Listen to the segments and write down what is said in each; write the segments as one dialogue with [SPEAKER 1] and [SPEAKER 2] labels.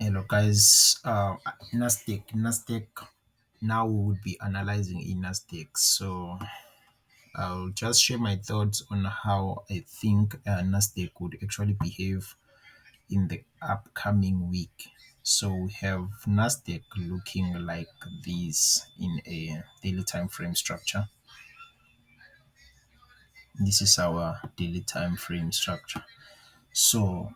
[SPEAKER 1] Hello guys, Nasdaq. Now we would be analyzing in Nasdaq. So I'll just share my thoughts on how I think Nasdaq would actually behave in the upcoming week. So we have Nasdaq looking like this in a daily time frame structure. This is our daily time frame structure. So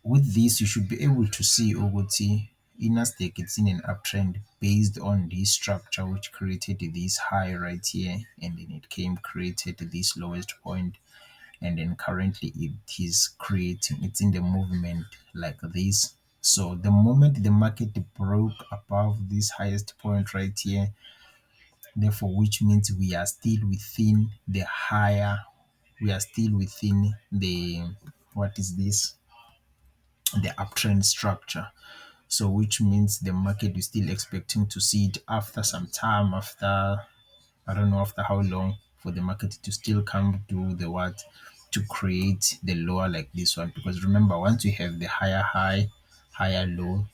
[SPEAKER 1] with this, you should be able to see ukuthi Nasdaq it's in an uptrend based on this structure which created this high right here, and then it came created this lowest point, and then currently it is creating, it's in the movement like this. So the moment the market broke above this highest point right here, therefore, which means we are still within the higher, we are still within the, what is this, the uptrend structure. So which means the market is still expecting to see it after some time, after I don't know after how long, for the market to still come to the what, to create the lower like this one. Because remember, once you have the higher high, higher low,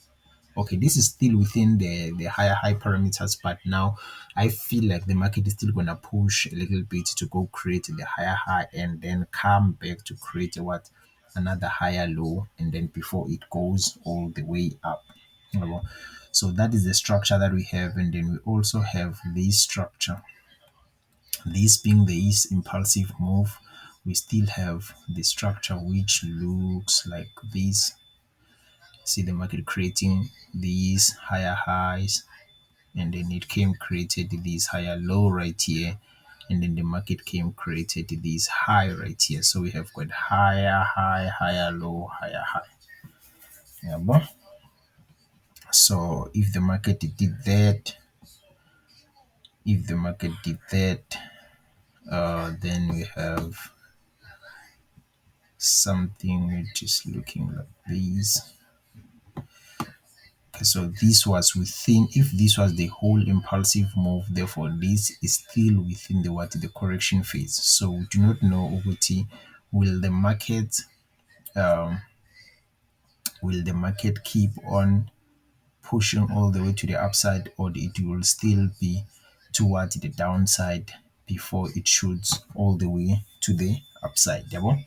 [SPEAKER 1] okay, this is still within the higher high parameters, but now I feel like the market is still gonna push a little bit to go create the higher high and then come back to create a what, another higher low, and then before it goes all the way up. Yabo. So that is the structure that we have, and then we also have this structure, this being this impulsive move. We still have the structure which looks like this. See the market creating these higher highs, and then it came created this higher low right here, and then the market came created this high right here. So we have got higher high, higher low, higher high. Yeah, but so if the market did that, if the market did that, then we have something which is looking like this. Okay, so this was within, if this was the whole impulsive move, therefore this is still within the what, the correction phase. So we do not know ukuthi will the market um will the market keep on pushing all the way to the upside, or it will still be towards the downside before it shoots all the way to the upside. Yabo?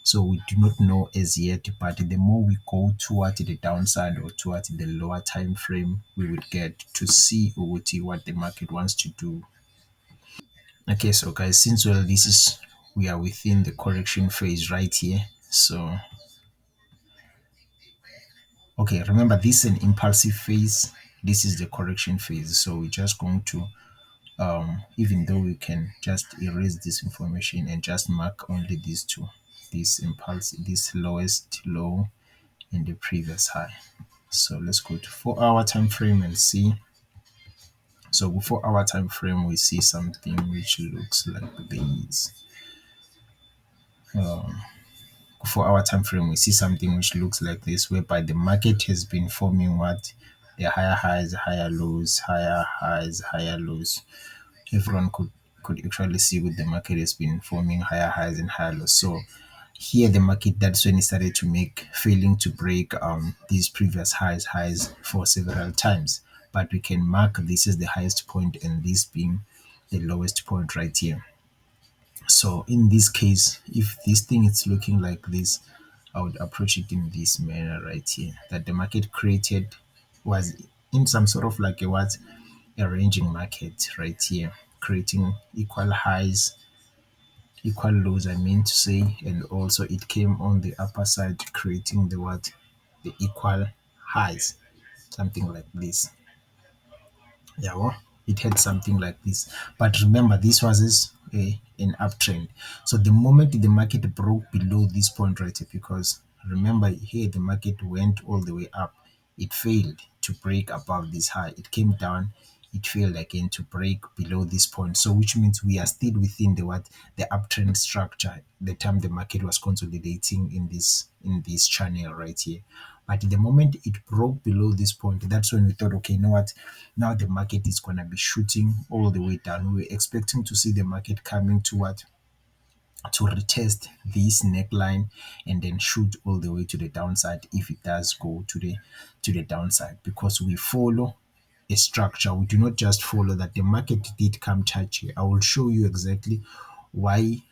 [SPEAKER 1] So we do not know as yet, but the more we go towards the downside or towards the lower time frame, we would get to see ukuthi what the market wants to do. Okay, so guys, since well this is, we are within the correction phase right here. So okay, remember this is an impulsive phase, this is the correction phase. So we're just going to even though we can just erase this information and just mark only these two, this impulse, this lowest low in the previous high. So let's go to 4 hour time frame and see. So with 4 hour time frame, we see something which looks like this. 4 hour time frame, we see something which looks like this, whereby the market has been forming what, the higher highs, higher lows, higher highs, higher lows. Everyone could actually see with the market has been forming higher highs and higher lows. So here the market, that's when it started to make, failing to break these previous highs for several times. But we can mark this as the highest point and this being the lowest point right here. So in this case, if this thing is looking like this, I would approach it in this manner right here, that the market created was in some sort of like a what, a ranging market right here, creating equal highs, equal lows, I mean to say, and also it came on the upper side creating the what, the equal highs, something like this. Yeah, well, it had something like this. But remember, this was an uptrend. So the moment the market broke below this point right here, because remember here the market went all the way up, it failed to break above this high. It came down, it failed again to break below this point. So which means we are still within the what, the uptrend structure. The time the market was consolidating in this channel right here. But the moment it broke below this point, that's when we thought, okay, you know what? Now the market is gonna be shooting all the way down. We were expecting to see the market coming to what, to retest this neckline and then shoot all the way to the downside if it does go to the downside, because we follow a structure. We do not just follow that the market did come touchy. I will show you exactly why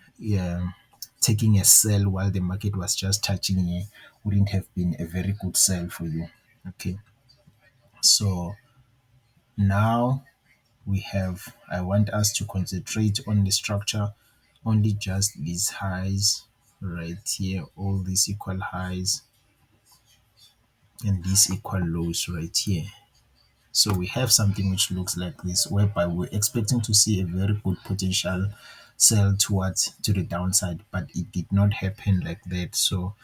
[SPEAKER 1] taking a sell while the market was just touching here wouldn't have been a very good sell for you. Okay, so now I want us to concentrate on the structure, only just these highs right here, all these equal highs and these equal lows right here. So we have something which looks like this, whereby we're expecting to see a very good potential sell towards to the downside, but it did not happen like that. So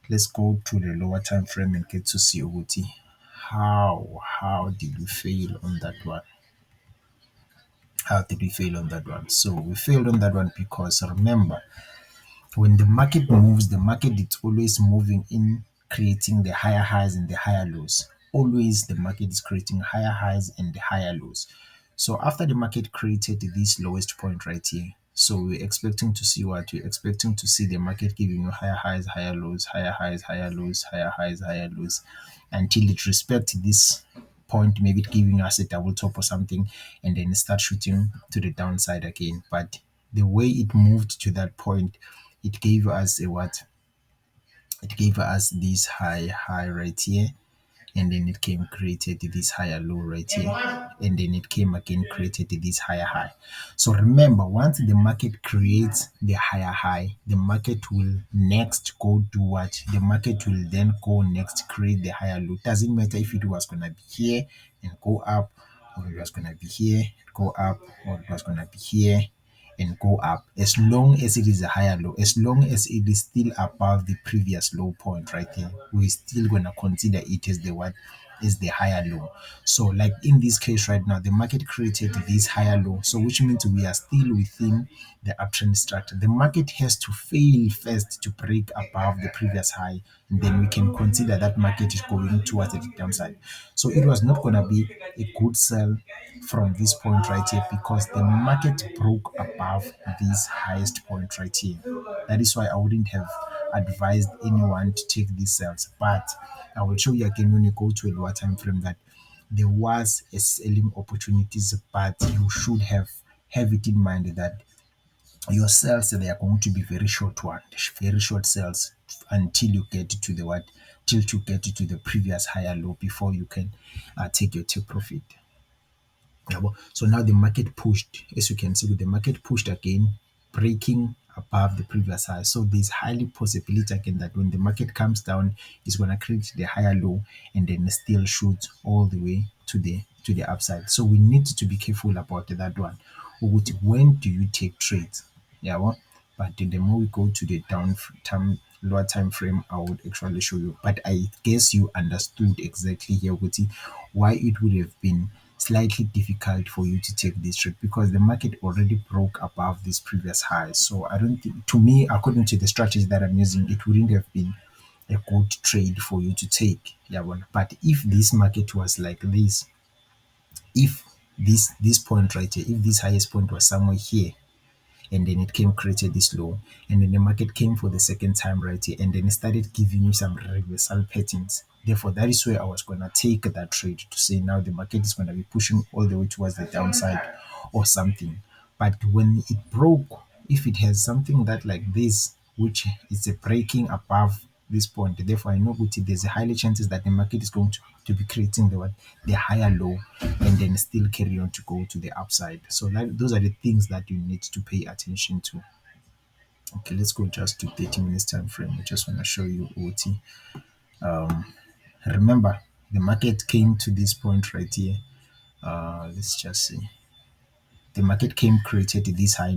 [SPEAKER 1] let's go to the lower time frame and get to see Uguti. How did we fail on that one? How did we fail on that one? So we failed on that one because remember, when the market moves, the market is always moving in, creating the higher highs and the higher lows. Always the market is creating higher highs and the higher lows. So after the market created this lowest point right here, so we're expecting to see what? We're expecting to see the market giving you higher highs, higher lows, higher highs, higher lows, higher highs, higher lows, until it respects this point, maybe giving us a double top or something, and then start shooting to the downside again. But the way it moved to that point, it gave us a what? It gave us this high right here, and then it came created this higher low right here, and then it came again created this higher high. So remember, once the market creates the higher high, the market will next go do what? The market will then go next create the higher low. Doesn't matter if it was gonna be here and go up, or it was gonna be here, go up, or it was gonna be here and go up, as long as it is a higher low, as long as it is still above the previous low point right here, we're still gonna consider it as the what? Is the higher low. So like in this case right now, the market created this higher low, so which means we are still within the uptrend structure. The market has to fail first to break above the previous high, and then we can consider that market is going towards the downside. So it was not gonna be a good sell from this point right here, because the market broke above this highest point right here. That is why I wouldn't have advised anyone to take these sales. But I will show you again when you go to a lower time frame that there was a selling opportunities, but you should have it in mind that your sales, they are going to be very short one, very short sales, until you get to the what? Till you get to the previous higher low before you can take your take profit. Yabo. So now the market pushed, as you can see, with the market pushed again, breaking above the previous high. So there's highly possibility again that when the market comes down, it's gonna create the higher low and then still shoot all the way to the upside. So we need to be careful about that one. When do you take trades? Yeah, well, but the more we go to the lower time frame, I would actually show you. But I guess you understood exactly here, Guti, why it would have been slightly difficult for you to take this trade, because the market already broke above this previous high. So I don't think, to me, according to the strategy that I'm using, it wouldn't have been a good trade for you to take. Yeah, well, but if this market was like this, if this point right here, if this highest point was somewhere here, and then it came created this low, and then the market came for the second time right here, and then it started giving you some reversal patterns. Therefore, that is where I was going to take that trade, to say now the market is going to be pushing all the way towards the downside or something. But when it broke, if it has something that like this, which is a breaking above this point, therefore I know Guti, there's a highly chances that the market is going to be creating the what? The higher low, and then still carry on to go to the upside. So those are the things that you need to pay attention to. Okay, let's go just to 30 minutes time frame. I just want to show you OT. Remember, the market came to this point right here. Let's just see. The market came created this high,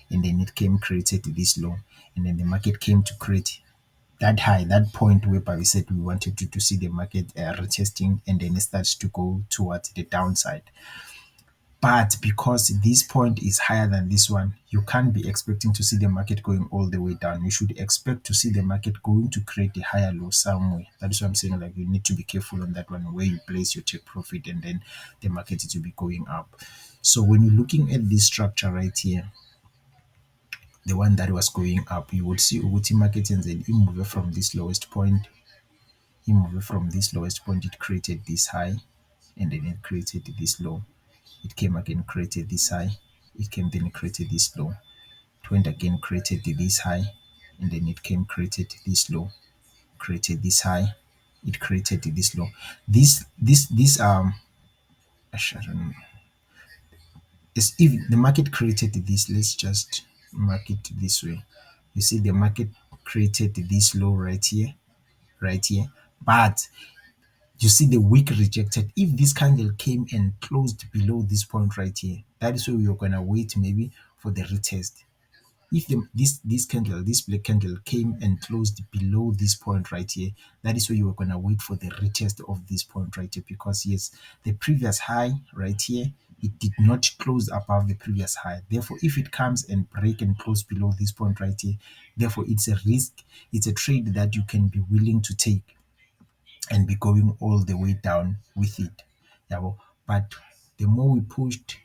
[SPEAKER 1] and then it came created this low, and then the market came to create that high, that point where we said we wanted to see the market retesting, and then it starts to go towards the downside. But because this point is higher than this one, you can't be expecting to see the market going all the way down. You should expect to see the market going to create a higher low somewhere. That is what I'm saying. Like, you need to be careful on that one, where you place your take profit, and then the market is to be going up. So when you're looking at this structure right here, the one that was going up, you would see ukuthi market yenze imove from this lowest point, imove from this lowest point, it created this high, and then it created this low. It came again, created this high, it came, then created this low. It went again, created this high, and then it came, created this low, created this high, it created this low. This I don't know. It's if the market created this, let's just mark it this way. You see the market created this low right here, right here. But you see the wick rejected. If this candle came and closed below this point right here, that is where we are gonna wait maybe for the retest. If this candle, this black candle came and closed below this point right here, that is where you are going to wait for the retest of this point right here, because yes, the previous high right here, it did not close above the previous high. Therefore, if it comes and break and close below this point right here, therefore it's a risk, it's a trade that you can be willing to take and be going all the way down with it. Yeah, but the more we pushed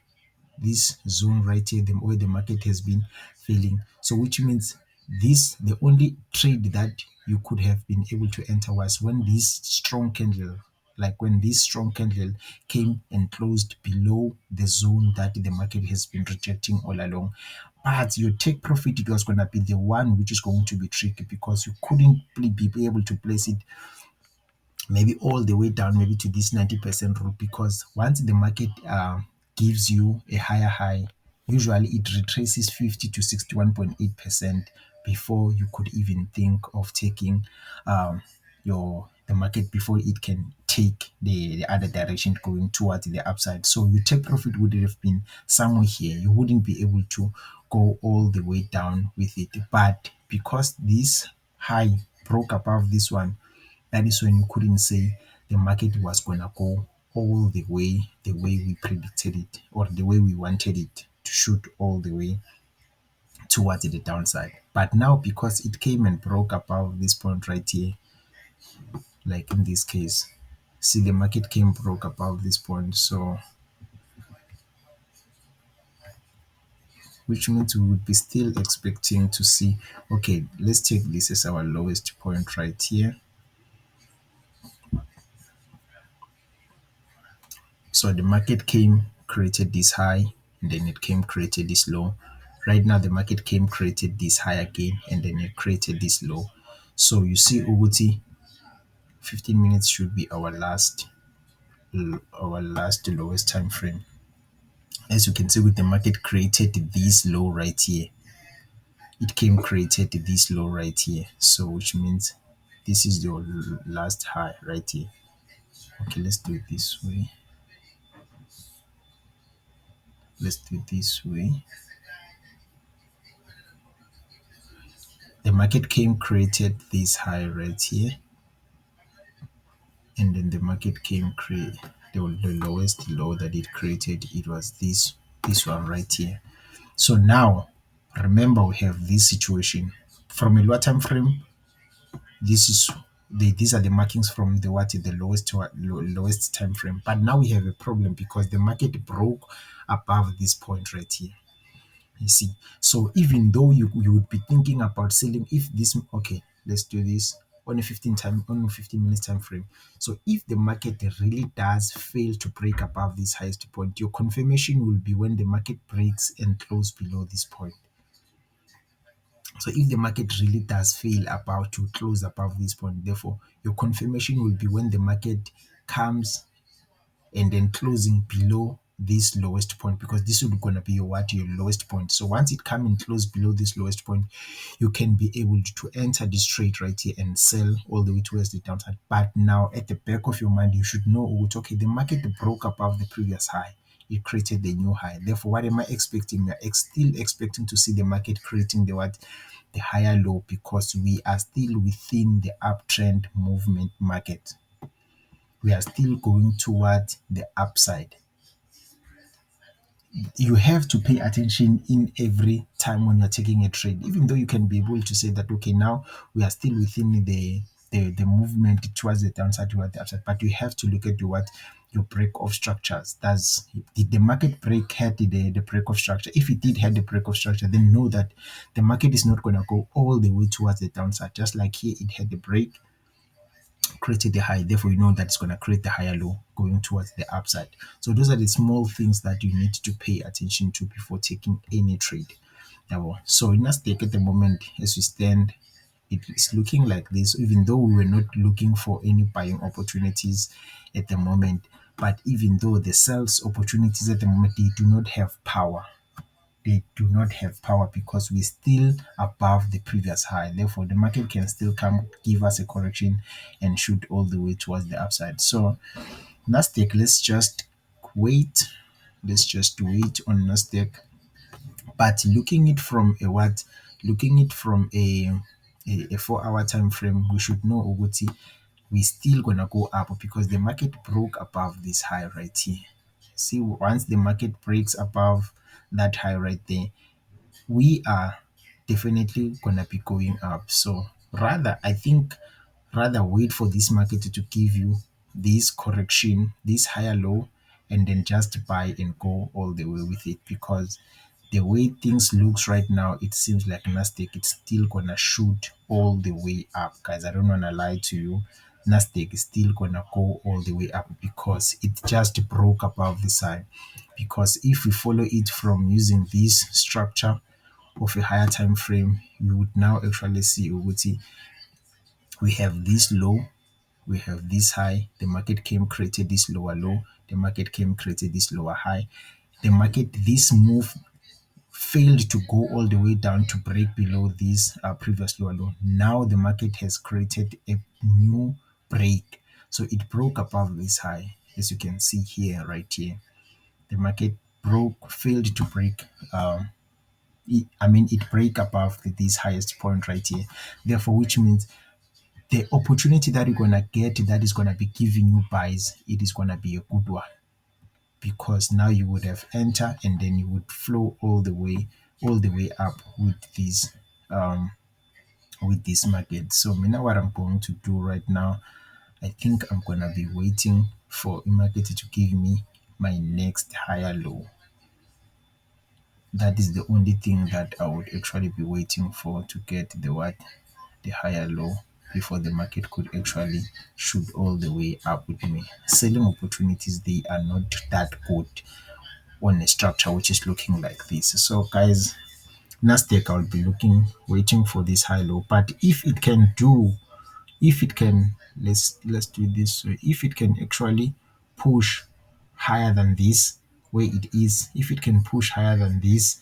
[SPEAKER 1] this zone right here, the way the market has been failing. So which means this, the only trade that you could have been able to enter was when this strong candle, like when this strong candle came and closed below the zone that the market has been rejecting all along. But your take profit, it was going to be the one which is going to be tricky, because you couldn't be able to place it maybe all the way down maybe to this 90% rule, because once the market gives you a higher high, usually it retraces 50 to 61.8% before you could even think of taking your the market, before it can take the other direction going towards the upside. So your take profit would have been somewhere here. You wouldn't be able to go all the way down with it. But because this high broke above this one, that is when you couldn't say the market was gonna go all the way we predicted it, or the way we wanted it to shoot all the way towards the downside. But now, because it came and broke above this point right here, like in this case, see the market came broke above this point, so which means we would be still expecting to see, okay, let's take this as our lowest point right here. So the market came, created this high, and then it came, created this low. Right now, the market came, created this high again, and then it created this low. So you see, Uguti, 15 minutes should be our last lowest time frame. As you can see, with the market created this low right here, it came, created this low right here. So which means this is your last high right here. Okay, let's do it this way. Let's do it this way. The market came, created this high right here, and then the market came, create the lowest low that it created, it was this one right here. So now remember, we have this situation from a lower time frame. This is these are the markings from the the lowest time frame. But now we have a problem, because the market broke above this point right here. You see, so even though you would be thinking about selling, if this, okay, let's do this on a 15 minutes time frame. So if the market really does fail to break above this highest point, your confirmation will be when the market breaks and close below this point. So if the market really does fail about to close above this point, therefore your confirmation will be when the market comes and then closing below this lowest point, because this will gonna be your lowest point. So once it come and close below this lowest point, you can be able to enter this trade right here and sell all the way towards the downside. But now at the back of your mind, you should know, okay, the market broke above the previous high, it created the new high. Therefore, what am I expecting? We are still expecting to see the market creating the higher low, because we are still within the uptrend movement market. We are still going toward the upside. You have to pay attention in every time when you're taking a trade, even though you can be able to say that, okay, now we are still within the movement towards the downside, toward the upside. But you have to look at your break of structures. Did the market break had the break of structure? If it did had the break of structure, then know that the market is not going to go all the way towards the downside. Just like here, it had the break, created the high, therefore you know that it's going to create the higher low going towards the upside. So those are the small things that you need to pay attention to before taking any trade. So in Nasdaq at the moment, as we stand, it is looking like this, even though we were not looking for any buying opportunities at the moment. But even though the sales opportunities at the moment, they do not have power. They do not have power because we're still above the previous high. Therefore, the market can still come give us a correction and shoot all the way towards the upside. So Nasdaq, let's just wait. Let's just wait on Nasdaq. But looking it from a what? Looking it from a 4 hour time frame, we should know Oguti, we still gonna go up because the market broke above this high right here. See, once the market breaks above that high right there, we are definitely gonna be going up. So rather, I think rather wait for this market to give you this correction, this higher low, and then just buy and go all the way with it. Because the way things looks right now, it seems like Nasdaq it's still gonna shoot all the way up, guys. I don't wanna lie to you. Nasdaq is still gonna go all the way up because it just broke above the side. Because if we follow it from using this structure of a higher time frame, you would now actually see Uguti, we have this low, we have this high, the market came created this lower low, the market came created this lower high, the market this move failed to go all the way down to break below this previous lower low. Now the market has created a new break, so it broke above this high, as you can see here, right here. The market failed to break it break above this highest point right here. Therefore, which means the opportunity that you're gonna get that is gonna be giving you buys, it is gonna be a good one because now you would have entered and then you would flow all the way up um with this market. So now what I'm going to do right now, I think I'm gonna be waiting for the market to give me my next higher low. That is the only thing that I would actually be waiting for, to get the higher low before the market could actually shoot all the way up with me. Selling opportunities, they are not that good on a structure which is looking like this. So guys, Nasdaq, I'll be waiting for this high low. But if it can, let's do it this way. If it can actually push higher than this, where it is, if it can push higher than this,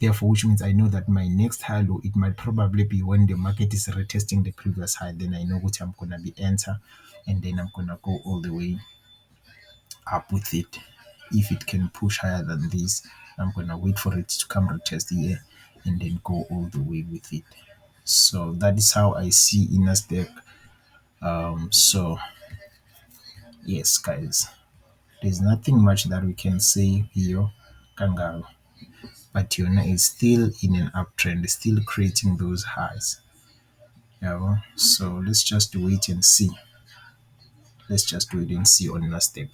[SPEAKER 1] therefore, which means I know that my next high low, it might probably be when the market is retesting the previous high. Then I know what I'm gonna be enter, and then I'm gonna go all the way up with it. If it can push higher than this, I'm gonna wait for it to come retest here and then go all the way with it. So that is how I see inner step. So yes, guys, there's nothing much that we can say here, Kangaroo. But Yona is still in an uptrend, still creating those highs. Yeah, so let's just wait and see. Let's just wait and see on Nasdaq.